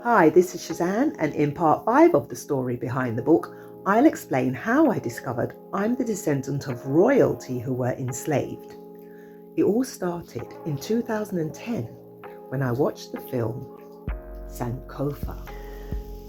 Hi, this is Cezanne, and in part 5 of the story behind the book, I'll explain how I discovered I'm the descendant of royalty who were enslaved. It all started in 2010 when I watched the film Sankofa.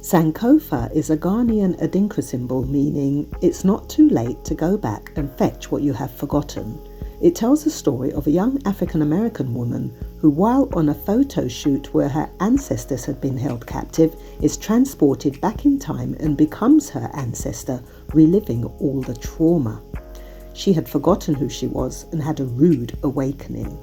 Sankofa is a Ghanaian Adinkra symbol meaning it's not too late to go back and fetch what you have forgotten. It tells the story of a young African-American woman who, while on a photo shoot where her ancestors had been held captive, is transported back in time and becomes her ancestor, reliving all the trauma. She had forgotten who she was and had a rude awakening.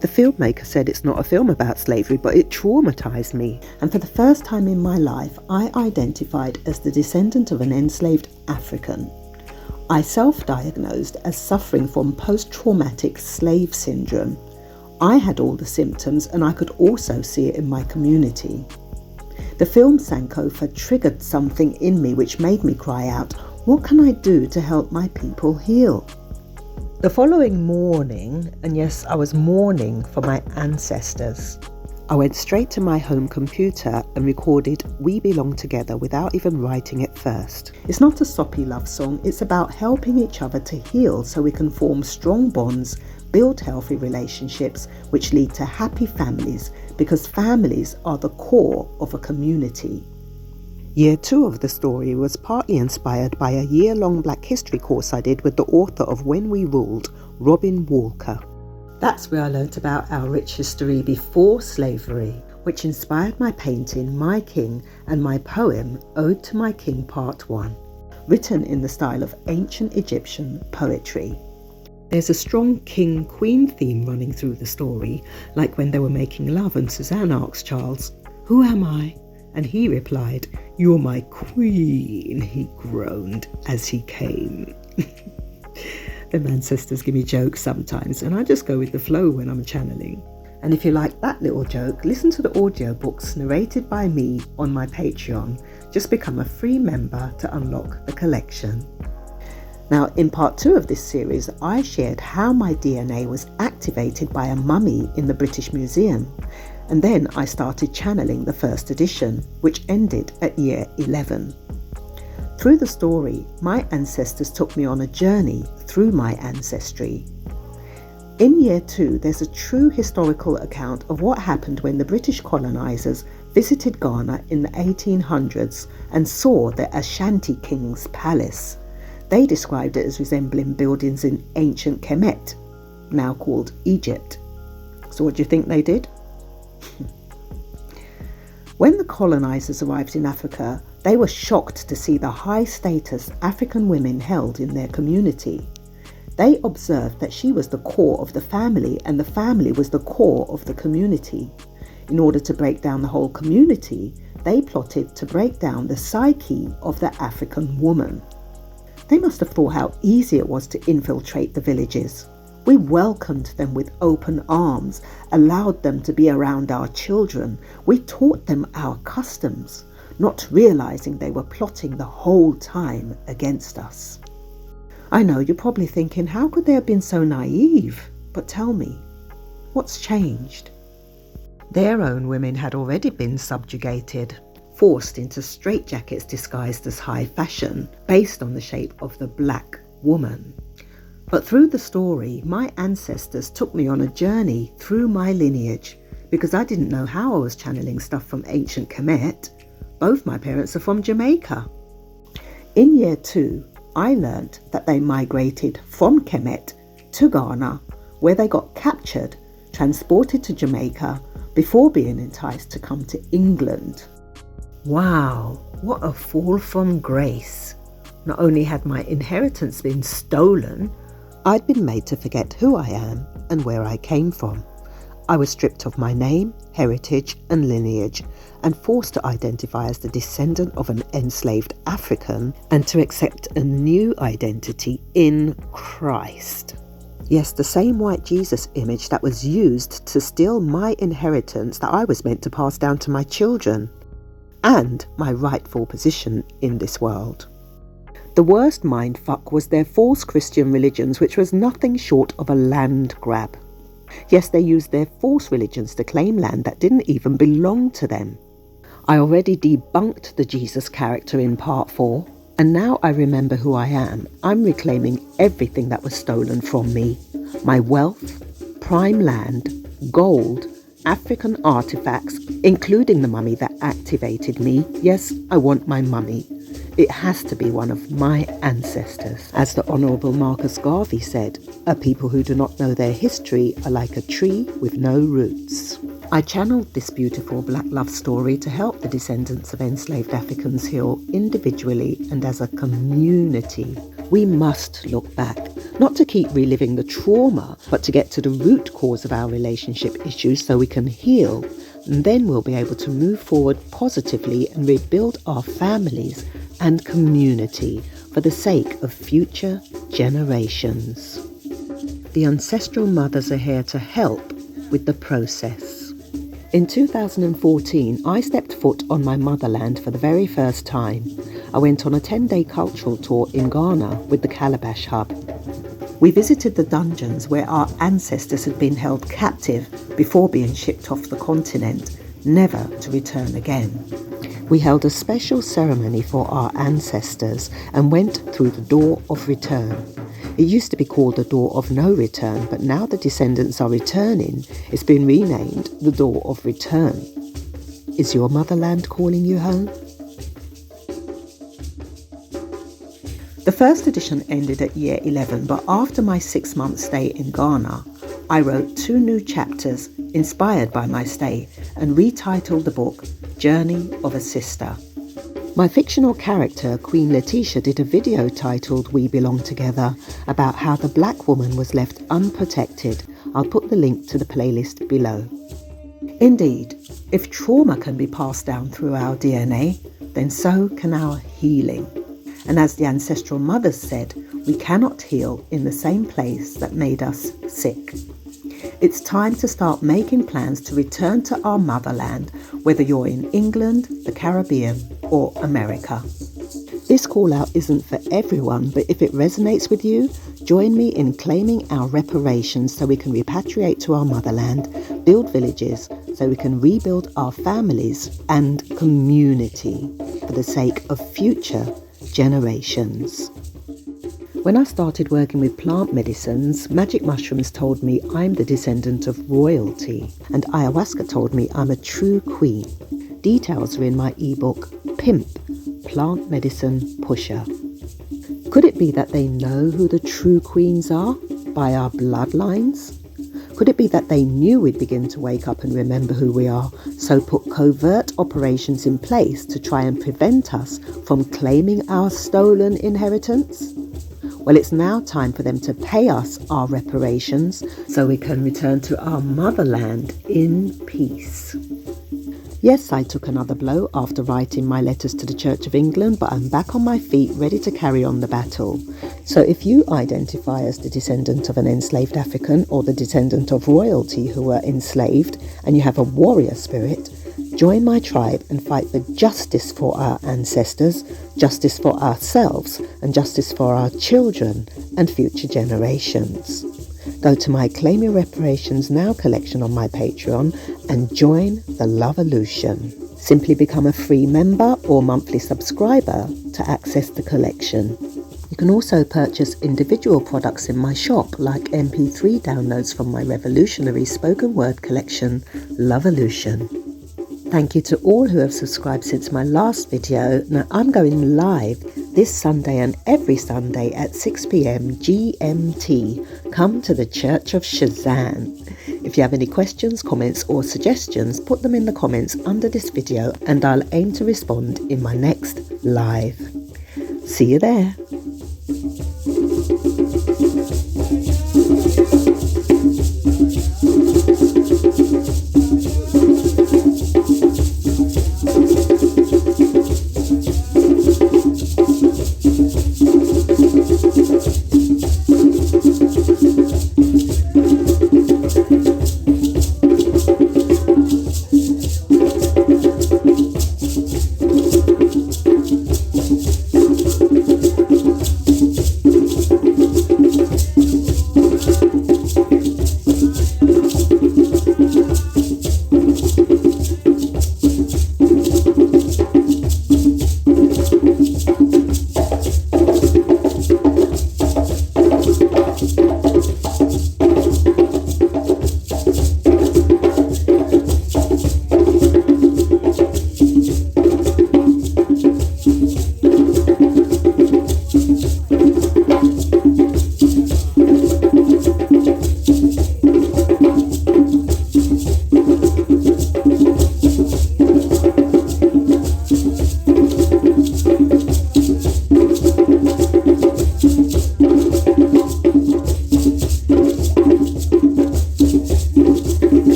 The filmmaker said it's not a film about slavery, but it traumatized me. And for the first time in my life, I identified as the descendant of an enslaved African. I self-diagnosed as suffering from post-traumatic slave syndrome. I had all the symptoms and I could also see it in my community. The film Sankofa triggered something in me which made me cry out, what can I do to help my people heal? The following morning, and yes, I was mourning for my ancestors, I went straight to my home computer and recorded We Belong Together without even writing it first. It's not a soppy love song, it's about helping each other to heal so we can form strong bonds, build healthy relationships which lead to happy families, because families are the core of a community. Year 2 of the story was partly inspired by a year-long Black History course I did with the author of When We Ruled, Robin Walker. That's where I learnt about our rich history before slavery, which inspired my painting, My King, and my poem, Ode to My King Part 1, written in the style of ancient Egyptian poetry. There's a strong king-queen theme running through the story, like when they were making love and Cezanne asked Charles, "Who am I?" And he replied, "You're my queen," he groaned as he came. Them ancestors give me jokes sometimes, and I just go with the flow when I'm channeling. And if you like that little joke, listen to the audiobooks narrated by me on my Patreon. Just become a free member to unlock the collection. Now, in part 2 of this series, I shared how my DNA was activated by a mummy in the British Museum. And then I started channeling the first edition, which ended at year 11. Through the story, my ancestors took me on a journey through my ancestry. In year 2, there's a true historical account of what happened when the British colonisers visited Ghana in the 1800s and saw the Ashanti King's palace. They described it as resembling buildings in ancient Kemet, now called Egypt. So what do you think they did? When the colonisers arrived in Africa, they were shocked to see the high status African women held in their community. They observed that she was the core of the family and the family was the core of the community. In order to break down the whole community, they plotted to break down the psyche of the African woman. They must have thought how easy it was to infiltrate the villages. We welcomed them with open arms, allowed them to be around our children. We taught them our customs, not realizing they were plotting the whole time against us. I know you're probably thinking, how could they have been so naive? But tell me, what's changed? Their own women had already been subjugated, forced into straitjackets disguised as high fashion, based on the shape of the black woman. But through the story, my ancestors took me on a journey through my lineage, because I didn't know how I was channeling stuff from ancient Kemet. Both my parents are from Jamaica. In year 2, I learnt that they migrated from Kemet to Ghana, where they got captured, transported to Jamaica, before being enticed to come to England. Wow, what a fall from grace. Not only had my inheritance been stolen, I'd been made to forget who I am and where I came from. I was stripped of my name, heritage and lineage and forced to identify as the descendant of an enslaved African and to accept a new identity in Christ. Yes, the same white Jesus image that was used to steal my inheritance that I was meant to pass down to my children and my rightful position in this world. The worst mindfuck was their false Christian religions, which was nothing short of a land grab. Yes, they used their false religions to claim land that didn't even belong to them. I already debunked the Jesus character in part 4, and now I remember who I am. I'm reclaiming everything that was stolen from me. My wealth, prime land, gold, African artifacts, including the mummy that activated me. Yes, I want my mummy. It has to be one of my ancestors. As the Honourable Marcus Garvey said, a people who do not know their history are like a tree with no roots. I channeled this beautiful Black love story to help the descendants of enslaved Africans heal individually and as a community. We must look back, not to keep reliving the trauma, but to get to the root cause of our relationship issues so we can heal. And then we'll be able to move forward positively and rebuild our families and community for the sake of future generations. The Ancestral Mothers are here to help with the process. In 2014, I stepped foot on my motherland for the very first time. I went on a 10-day cultural tour in Ghana with the Calabash Hub. We visited the dungeons where our ancestors had been held captive before being shipped off the continent, never to return again. We held a special ceremony for our ancestors and went through the door of return. It used to be called the door of no return, but now the descendants are returning. It's been renamed the door of return. Is your motherland calling you home? The first edition ended at year 11, but after my 6-month stay in Ghana, I wrote 2 new chapters inspired by my stay and retitled the book Journey of a Sister. My fictional character, Queen Leticia, did a video titled We Belong Together about how the black woman was left unprotected. I'll put the link to the playlist below. Indeed, if trauma can be passed down through our DNA, then so can our healing. And as the Ancestral Mothers said, we cannot heal in the same place that made us sick. It's time to start making plans to return to our motherland, whether you're in England, the Caribbean, or America. This call out isn't for everyone, but if it resonates with you, join me in claiming our reparations so we can repatriate to our motherland, build villages so we can rebuild our families and community for the sake of future generations. When I started working with plant medicines, magic mushrooms told me I'm the descendant of royalty, and ayahuasca told me I'm a true queen. Details are in my ebook, Pimp, Plant Medicine Pusher. Could it be that they know who the true queens are by our bloodlines? Could it be that they knew we'd begin to wake up and remember who we are, so put covert operations in place to try and prevent us from claiming our stolen inheritance? Well, it's now time for them to pay us our reparations so we can return to our motherland in peace. Yes, I took another blow after writing my letters to the Church of England, but I'm back on my feet, ready to carry on the battle. So if you identify as the descendant of an enslaved African or the descendant of royalty who were enslaved, and you have a warrior spirit, join my tribe and fight for justice for our ancestors, justice for ourselves, and justice for our children and future generations. Go to my Claim Your Reparations Now collection on my Patreon and join the Loveolution. Simply become a free member or monthly subscriber to access the collection. You can also purchase individual products in my shop, like MP3 downloads from my revolutionary spoken word collection, Loveolution. Thank you to all who have subscribed since my last video. Now I'm going live this Sunday and every Sunday at 6 p.m. GMT. Come to the Church of Cezanne. If you have any questions, comments or suggestions, put them in the comments under this video and I'll aim to respond in my next live. See you there.